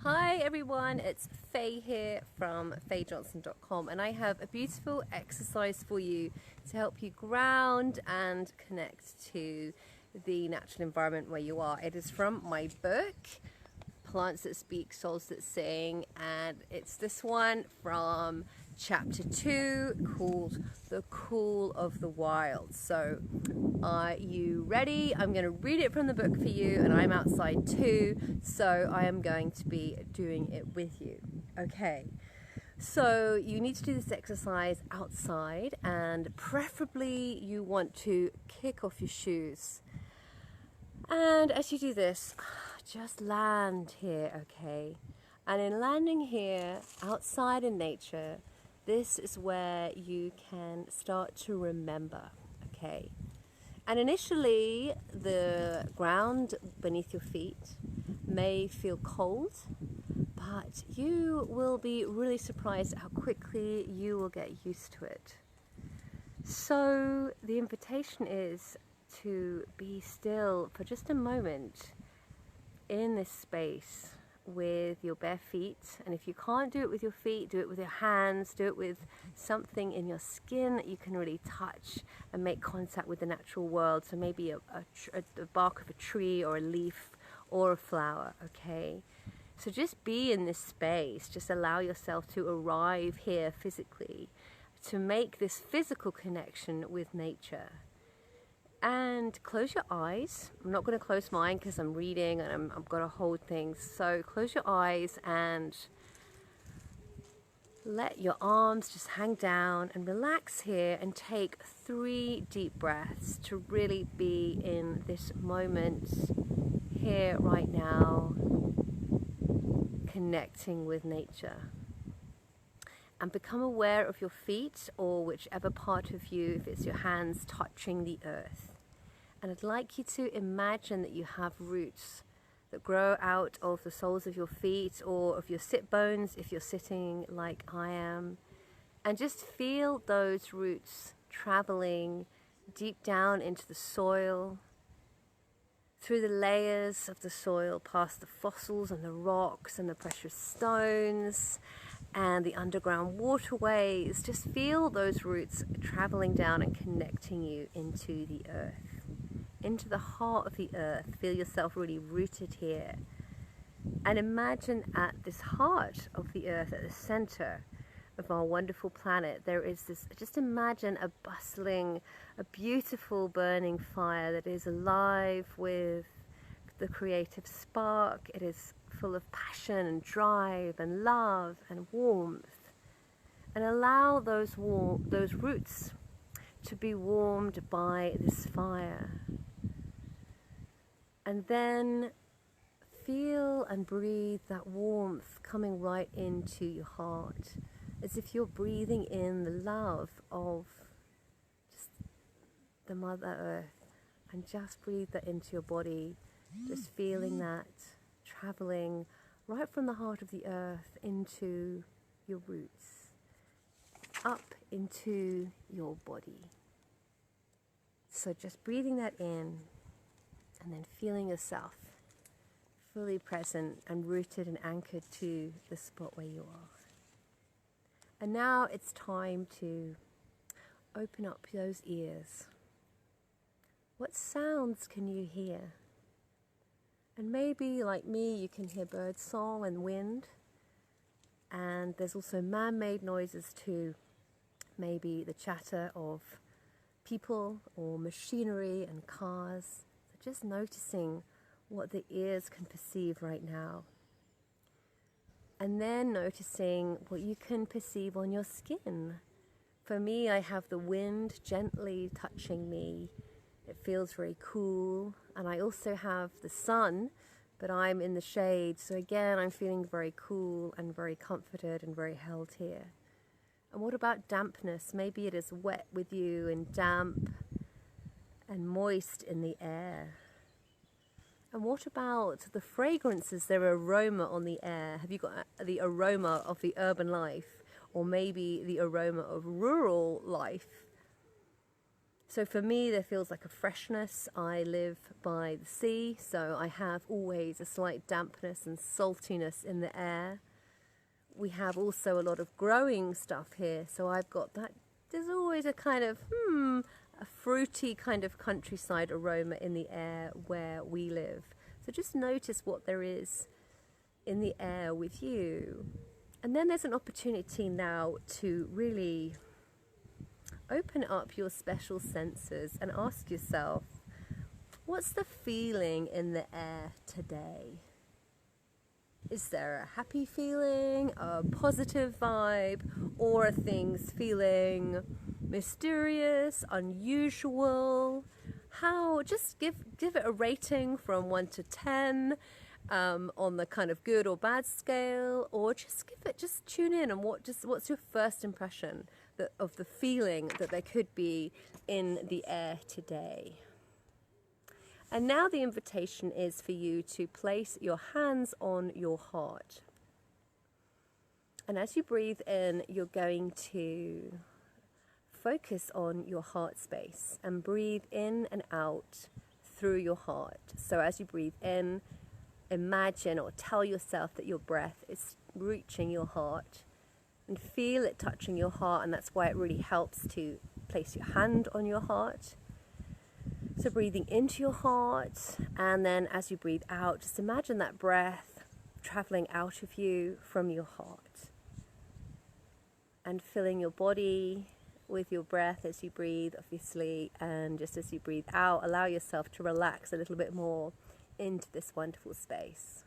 Hi everyone, it's Fay here from FayJohnston.com, and I have a beautiful exercise for you to help you ground and connect to the natural environment where you are. It is from my book, Plants That Speak, Souls That Sing, and it's this one from chapter 2 called The Call of the Wild. So are you ready? I'm going to read it from the book for you, and I'm outside too, so I am going to be doing it with you. Okay, so you need to do this exercise outside, and preferably you want to kick off your shoes. And as you do this, just land here, okay? And in landing here, outside in nature, this is where you can start to remember, okay? And initially, the ground beneath your feet may feel cold, but you will be really surprised at how quickly you will get used to it. So the invitation is to be still for just a moment in this space with your bare feet. And if you can't do it with your feet, do it with your hands, do it with something in your skin that you can really touch and make contact with the natural world. So maybe a bark of a tree or a leaf or a flower, okay? So just be in this space, just allow yourself to arrive here physically, to make this physical connection with nature. And close your eyes. I'm not going to close mine because I'm reading and I've got to hold things. So close your eyes and let your arms just hang down and relax here, and take 3 deep breaths to really be in this moment here right now, connecting with nature. And become aware of your feet, or whichever part of you, if it's your hands, touching the earth. And I'd like you to imagine that you have roots that grow out of the soles of your feet or of your sit bones if you're sitting like I am. And just feel those roots traveling deep down into the soil, through the layers of the soil, past the fossils and the rocks and the precious stones and the underground waterways. Just feel those roots traveling down and connecting you into the earth, into the heart of the earth. Feel yourself really rooted here. And imagine at this heart of the earth, at the center of our wonderful planet, there is this, just imagine a bustling, a beautiful burning fire that is alive with the creative spark. It is full of passion and drive and love and warmth. And allow those roots to be warmed by this fire. And then feel and breathe that warmth coming right into your heart, as if you're breathing in the love of just the Mother Earth, and just breathe that into your body, just feeling that traveling right from the heart of the earth into your roots, up into your body. So just breathing that in, and then feeling yourself fully present and rooted and anchored to the spot where you are. And now it's time to open up those ears. What sounds can you hear? And maybe, like me, you can hear bird song and wind. And there's also man-made noises too. Maybe the chatter of people or machinery and cars. So just noticing what the ears can perceive right now. And then noticing what you can perceive on your skin. For me, I have the wind gently touching me. It feels very cool. And I also have the sun, but I'm in the shade. So again, I'm feeling very cool and very comforted and very held here. And what about dampness? Maybe it is wet with you and damp and moist in the air. And what about the fragrances, their aroma on the air? Have you got the aroma of the urban life, or maybe the aroma of rural life? So for me, there feels like a freshness. I live by the sea, so I have always a slight dampness and saltiness in the air. We have also a lot of growing stuff here, so I've got that. There's always a kind of, a fruity kind of countryside aroma in the air where we live. So just notice what there is in the air with you. And then there's an opportunity now to really open up your special senses and ask yourself, what's the feeling in the air today? Is there a happy feeling, a positive vibe, or are things feeling mysterious, unusual? How, just give it a rating from 1 to 10 on the kind of good or bad scale, or just tune in and what's your first impression of the feeling that there could be in the air today. And now the invitation is for you to place your hands on your heart. And as you breathe in, you're going to focus on your heart space and breathe in and out through your heart. So as you breathe in, imagine or tell yourself that your breath is reaching your heart and feel it touching your heart, and that's why it really helps to place your hand on your heart. So breathing into your heart, and then as you breathe out, just imagine that breath traveling out of you from your heart and filling your body with your breath as you breathe, obviously, and just as you breathe out, allow yourself to relax a little bit more into this wonderful space.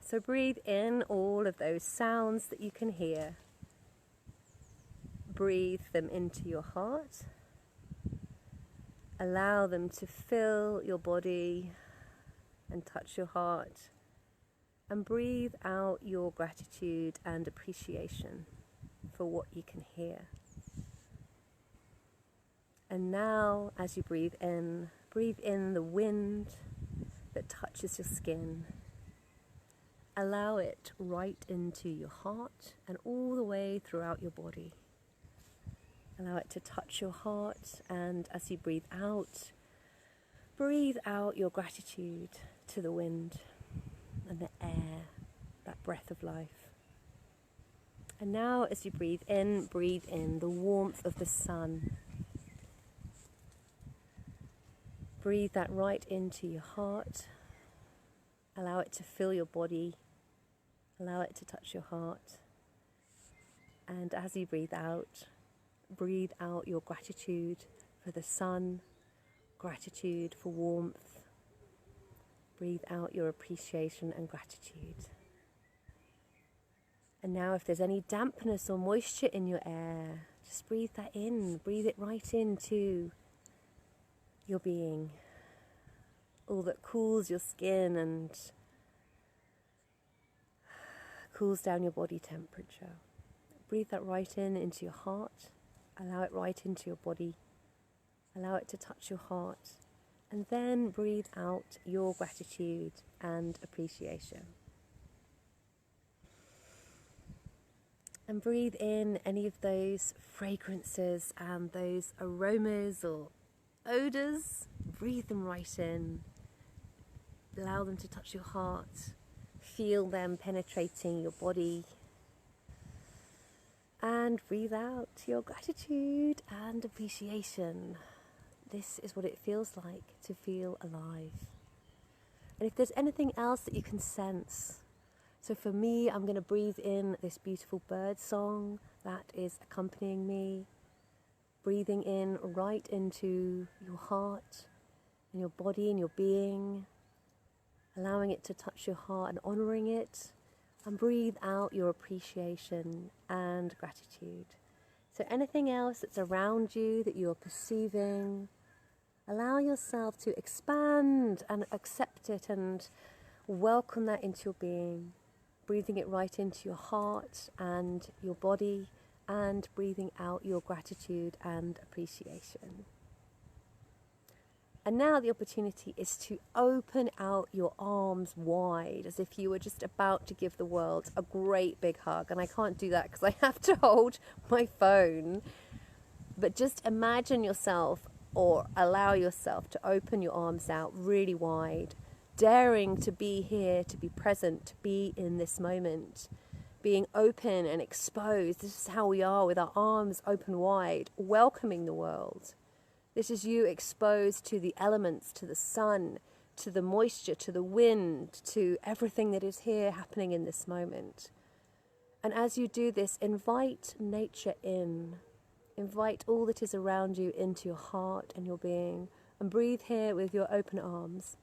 So breathe in all of those sounds that you can hear. Breathe them into your heart. Allow them to fill your body and touch your heart. And breathe out your gratitude and appreciation for what you can hear. And now, as you breathe in the wind that touches your skin. Allow it right into your heart and all the way throughout your body. Allow it to touch your heart, and as you breathe out your gratitude to the wind and the air, that breath of life. And now as you breathe in the warmth of the sun. Breathe that right into your heart. Allow it to fill your body. Allow it to touch your heart. And as you breathe out your gratitude for the sun, gratitude for warmth. Breathe out your appreciation and gratitude. And now if there's any dampness or moisture in your air, just breathe that in. Breathe it right into your being. All that cools your skin and cools down your body temperature. Breathe that right in into your heart. Allow it right into your body. Allow it to touch your heart. And then breathe out your gratitude and appreciation. And breathe in any of those fragrances and those aromas or odours. Breathe them right in. Allow them to touch your heart. Feel them penetrating your body. And breathe out your gratitude and appreciation. This is what it feels like to feel alive. And if there's anything else that you can sense, so for me, I'm going to breathe in this beautiful bird song that is accompanying me. Breathing in right into your heart and your body and your being. Allowing it to touch your heart and honouring it. And breathe out your appreciation and gratitude. So anything else that's around you that you're perceiving, allow yourself to expand and accept it and welcome that into your being. Breathing it right into your heart and your body, and breathing out your gratitude and appreciation. And now the opportunity is to open out your arms wide, as if you were just about to give the world a great big hug. And I can't do that because I have to hold my phone. But just imagine yourself, or allow yourself to open your arms out really wide, daring to be here, to be present, to be in this moment, being open and exposed. This is how we are, with our arms open wide, welcoming the world. This is you exposed to the elements, to the sun, to the moisture, to the wind, to everything that is here happening in this moment. And as you do this, invite nature in. Invite all that is around you into your heart and your being. And breathe here with your open arms,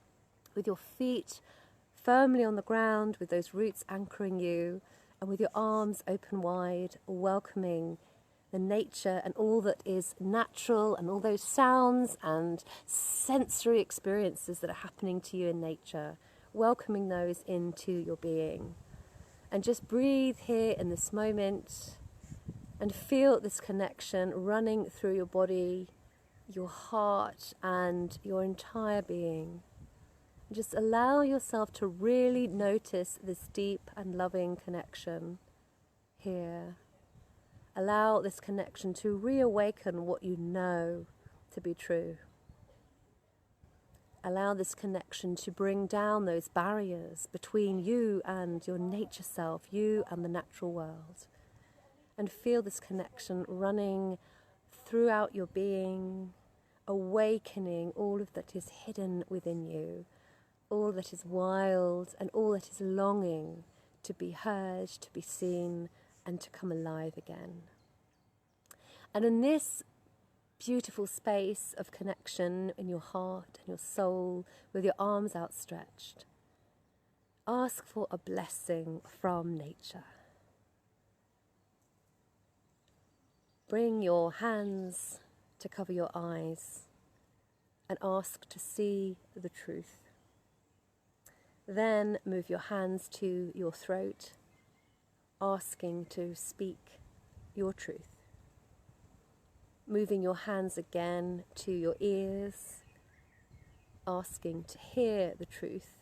with your feet firmly on the ground, with those roots anchoring you, and with your arms open wide, welcoming the nature and all that is natural, and all those sounds and sensory experiences that are happening to you in nature, welcoming those into your being. And just breathe here in this moment and feel this connection running through your body, your heart, and your entire being. Just allow yourself to really notice this deep and loving connection here. Allow this connection to reawaken what you know to be true. Allow this connection to bring down those barriers between you and your nature self, you and the natural world. And feel this connection running throughout your being, awakening all of that is hidden within you, all that is wild and all that is longing to be heard, to be seen, and to come alive again. And in this beautiful space of connection in your heart and your soul, with your arms outstretched, ask for a blessing from nature. Bring your hands to cover your eyes and ask to see the truth. Then move your hands to your throat, asking to speak your truth. Moving your hands again to your ears, asking to hear the truth.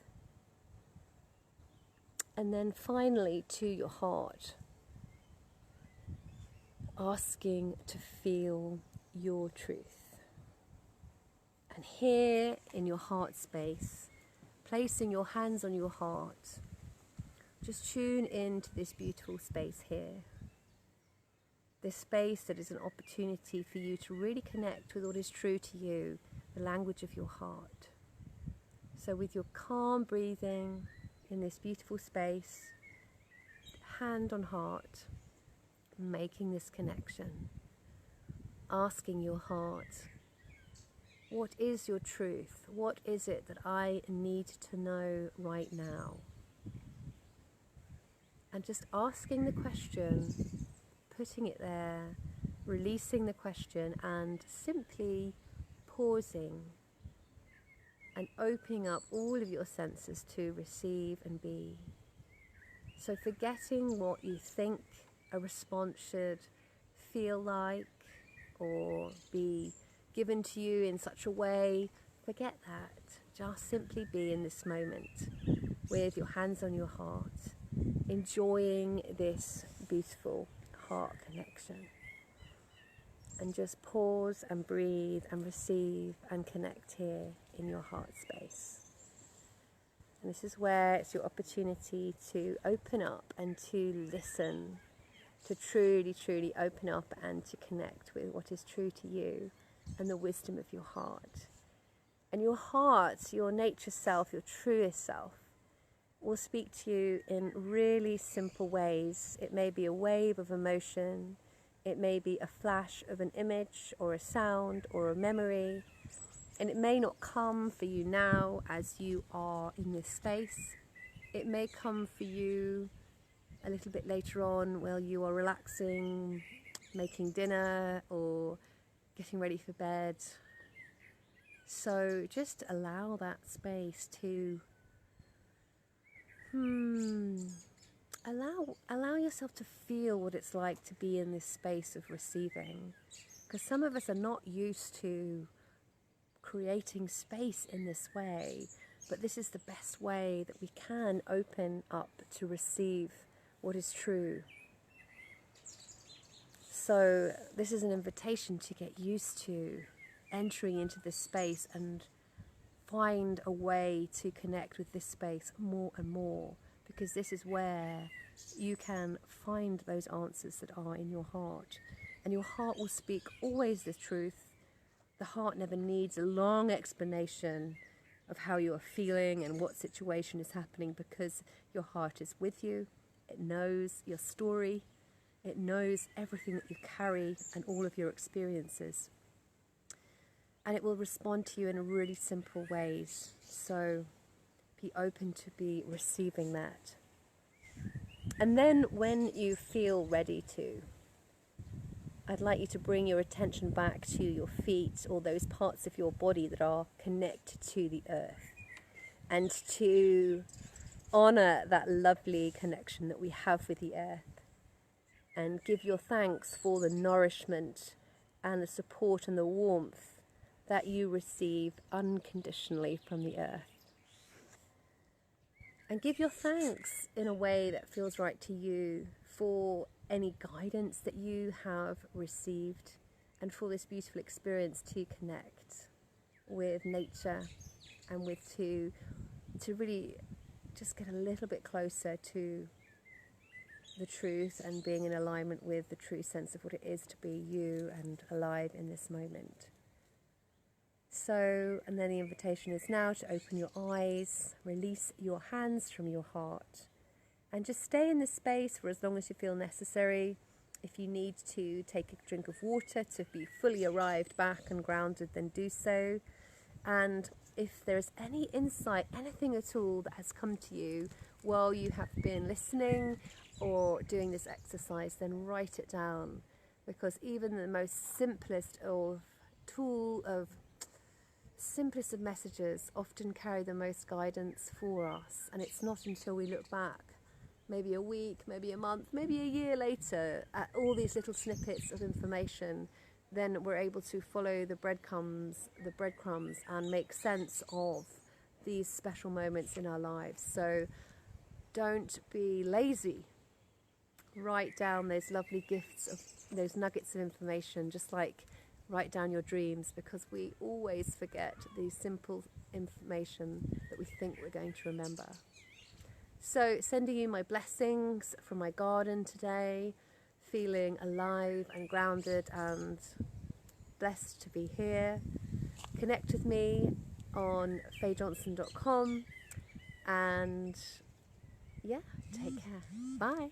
And then finally to your heart, asking to feel your truth. And here in your heart space, placing your hands on your heart, just tune into this beautiful space here. This space that is an opportunity for you to really connect with what is true to you, the language of your heart. So with your calm breathing in this beautiful space, hand on heart, making this connection, asking your heart, what is your truth? What is it that I need to know right now? And just asking the question, putting it there, releasing the question, and simply pausing and opening up all of your senses to receive and be. So forgetting what you think a response should feel like or be given to you in such a way, forget that. Just simply be in this moment with your hands on your heart, enjoying this beautiful heart connection. And just pause and breathe and receive and connect here in your heart space. And this is where it's your opportunity to open up and to listen, to truly, truly open up and to connect with what is true to you and the wisdom of your heart. And your heart, your nature self, your truest self, will speak to you in really simple ways. It may be a wave of emotion, it may be a flash of an image or a sound or a memory, and it may not come for you now as you are in this space. It may come for you a little bit later on while you are relaxing, making dinner or getting ready for bed. So just allow that space to allow yourself to feel what it's like to be in this space of receiving. Because some of us are not used to creating space in this way, but this is the best way that we can open up to receive what is true. So this is an invitation to get used to entering into this space and find a way to connect with this space more and more, because this is where you can find those answers that are in your heart. And your heart will speak always the truth. The heart never needs a long explanation of how you are feeling and what situation is happening, because your heart is with you. It knows your story. It knows everything that you carry and all of your experiences. And it will respond to you in really simple ways. So be open to be receiving that. And then when you feel ready to, I'd like you to bring your attention back to your feet, or those parts of your body that are connected to the earth, and to honor that lovely connection that we have with the earth, and give your thanks for the nourishment and the support and the warmth that you receive unconditionally from the earth. And give your thanks in a way that feels right to you for any guidance that you have received, and for this beautiful experience to connect with nature and to really just get a little bit closer to the truth and being in alignment with the true sense of what it is to be you and alive in this moment. So, and then the invitation is now to open your eyes, release your hands from your heart, and just stay in this space for as long as you feel necessary. If you need to take a drink of water to be fully arrived back and grounded, then do so. And if there's any insight, anything at all that has come to you while you have been listening or doing this exercise, then write it down, because even the most simplest of messages often carry the most guidance for us. And it's not until we look back, maybe a week, maybe a month, maybe a year later, at all these little snippets of information, then we're able to follow the breadcrumbs and make sense of these special moments in our lives. So don't be lazy. Write down those lovely gifts of those nuggets of information, just like write down your dreams, because we always forget the simple information that we think we're going to remember. So sending you my blessings from my garden today, feeling alive and grounded and blessed to be here. Connect with me on fayjohnston.com, and yeah, take care. Bye.